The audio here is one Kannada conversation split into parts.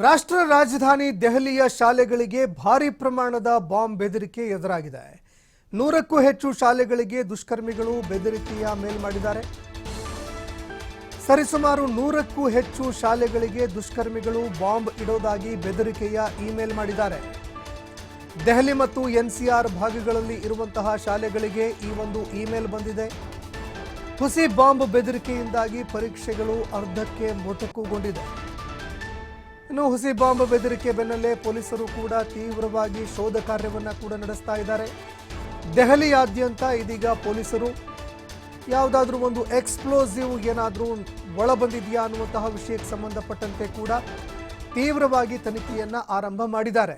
ರಾಷ್ಟ್ರ ರಾಜಧಾನಿ ದೆಹಲಿಯ ಶಾಲೆಗಳಿಗೆ ಭಾರಿ ಪ್ರಮಾಣದ ಬಾಂಬ್ ಬೆದರಿಕೆ ಎದುರಾಗಿದೆ. 100ಕ್ಕೂ ಹೆಚ್ಚು ಶಾಲೆಗಳಿಗೆ ದುಷ್ಕರ್ಮಿಗಳು ಬೆದರಿಕೆಯ ಮೇಲ್ ಮಾಡಿದ್ದಾರೆ. ಸರಿಸುಮಾರು 100ಕ್ಕೂ ಹೆಚ್ಚು ಶಾಲೆಗಳಿಗೆ ದುಷ್ಕರ್ಮಿಗಳು ಬಾಂಬ್ ಇಡೋದಾಗಿ ಬೆದರಿಕೆಯ ಇಮೇಲ್ ಮಾಡಿದ್ದಾರೆ. ದೆಹಲಿ ಮತ್ತು ಎನ್ಸಿಆರ್ ಭಾಗಗಳಲ್ಲಿ ಇರುವಂತಹ ಶಾಲೆಗಳಿಗೆ ಈ ಒಂದು ಇಮೇಲ್ ಬಂದಿದೆ. ಹುಸಿ ಬಾಂಬ್ ಬೆದರಿಕೆಯಿಂದಾಗಿ ಪರೀಕ್ಷೆಗಳು ಅರ್ಧಕ್ಕೆ ಮೊಟಕುಗೊಂಡಿದೆ. ಇನ್ನು ಹುಸಿ ಬಾಂಬ್ ಬೆದರಿಕೆ ಬೆನ್ನಲ್ಲೇ ಪೊಲೀಸರು ಕೂಡ ತೀವ್ರವಾಗಿ ಶೋಧ ಕಾರ್ಯವನ್ನು ಕೂಡ ನಡೆಸ್ತಾ ಇದ್ದಾರೆ. ದೆಹಲಿಯಾದ್ಯಂತ ಇದೀಗ ಪೊಲೀಸರು ಯಾವುದಾದ್ರೂ ಒಂದು ಎಕ್ಸ್ಪ್ಲೋಸಿವ್ ಏನಾದರೂ ಒಳ ಬಂದಿದೆಯಾ ಅನ್ನುವಂತಹ ವಿಷಯಕ್ಕೆ ಸಂಬಂಧಪಟ್ಟಂತೆ ಕೂಡ ತೀವ್ರವಾಗಿ ತನಿಖೆಯನ್ನು ಆರಂಭ ಮಾಡಿದ್ದಾರೆ.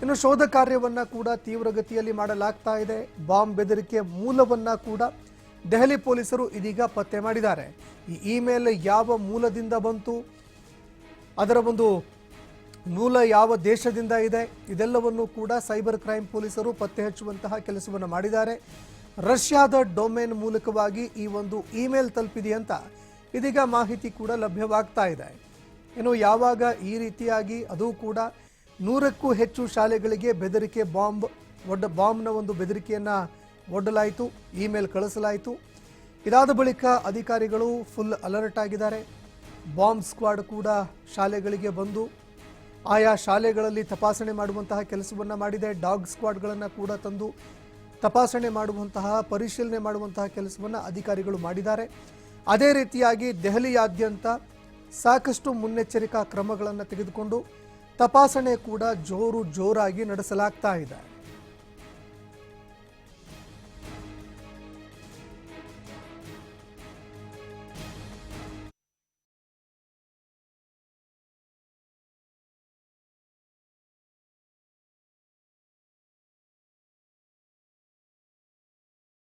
ಇನ್ನು ಶೋಧ ಕಾರ್ಯವನ್ನು ಕೂಡ ತೀವ್ರಗತಿಯಲ್ಲಿ ಮಾಡಲಾಗ್ತಾ ಇದೆ. ಬಾಂಬ್ ಬೆದರಿಕೆ ಮೂಲವನ್ನ ಕೂಡ ದೆಹಲಿ ಪೊಲೀಸರು ಇದೀಗ ಪತ್ತೆ ಮಾಡಿದ್ದಾರೆ. ಈ ಇಮೇಲ್ ಯಾವ ಮೂಲದಿಂದ ಬಂತು, ಅದರ ಒಂದು ಮೂಲ ಯಾವ ದೇಶದಿಂದ ಇದೆ, ಇದೆಲ್ಲವನ್ನು ಕೂಡ ಸೈಬರ್ ಕ್ರೈಮ್ ಪೊಲೀಸರು ಪತ್ತೆ ಹಚ್ಚುವಂತಹ ಕೆಲಸವನ್ನು ಮಾಡಿದ್ದಾರೆ. ರಷ್ಯಾದ ಡೊಮೇನ್ ಮೂಲಕವಾಗಿ ಈ ಒಂದು ಇಮೇಲ್ ತಲುಪಿದೆ ಅಂತ ಇದೀಗ ಮಾಹಿತಿ ಕೂಡ ಲಭ್ಯವಾಗ್ತಾ ಇದೆ. ಇನ್ನು ಯಾವಾಗ ಈ ರೀತಿಯಾಗಿ ಅದು ಕೂಡ 100ಕ್ಕೂ ಹೆಚ್ಚು ಶಾಲೆಗಳಿಗೆ ಬೆದರಿಕೆ ಬಾಂಬ್ನ ಒಂದು ಬೆದರಿಕೆಯನ್ನು ಒಡ್ಡಲಾಯಿತು, ಇಮೇಲ್ ಕಳಿಸಲಾಯಿತು. ಇದಾದ ಬಳಿಕ ಅಧಿಕಾರಿಗಳು ಫುಲ್ ಅಲರ್ಟ್ ಆಗಿದ್ದಾರೆ. ಬಾಂಬ್ ಸ್ಕ್ವಾಡ್ ಕೂಡ ಶಾಲೆಗಳಿಗೆ ಬಂದು ಆಯಾ ಶಾಲೆಗಳಲ್ಲಿ ತಪಾಸಣೆ ಮಾಡುವಂತಹ ಕೆಲಸವನ್ನು ಮಾಡಿದೆ. ಡಾಗ್ ಸ್ಕ್ವಾಡ್ಗಳನ್ನು ಕೂಡ ತಂದು ತಪಾಸಣೆ ಮಾಡುವಂತಹ ಪರಿಶೀಲನೆ ಮಾಡುವಂತಹ ಕೆಲಸವನ್ನು ಅಧಿಕಾರಿಗಳು ಮಾಡಿದ್ದಾರೆ. ಅದೇ ರೀತಿಯಾಗಿ ದೆಹಲಿಯಾದ್ಯಂತ ಸಾಕಷ್ಟು ಮುನ್ನೆಚ್ಚರಿಕಾ ಕ್ರಮಗಳನ್ನು ತೆಗೆದುಕೊಂಡು ತಪಾಸಣೆ ಕೂಡ ಜೋರಾಗಿ ನಡೆಸಲಾಗ್ತಾ ಇದೆ.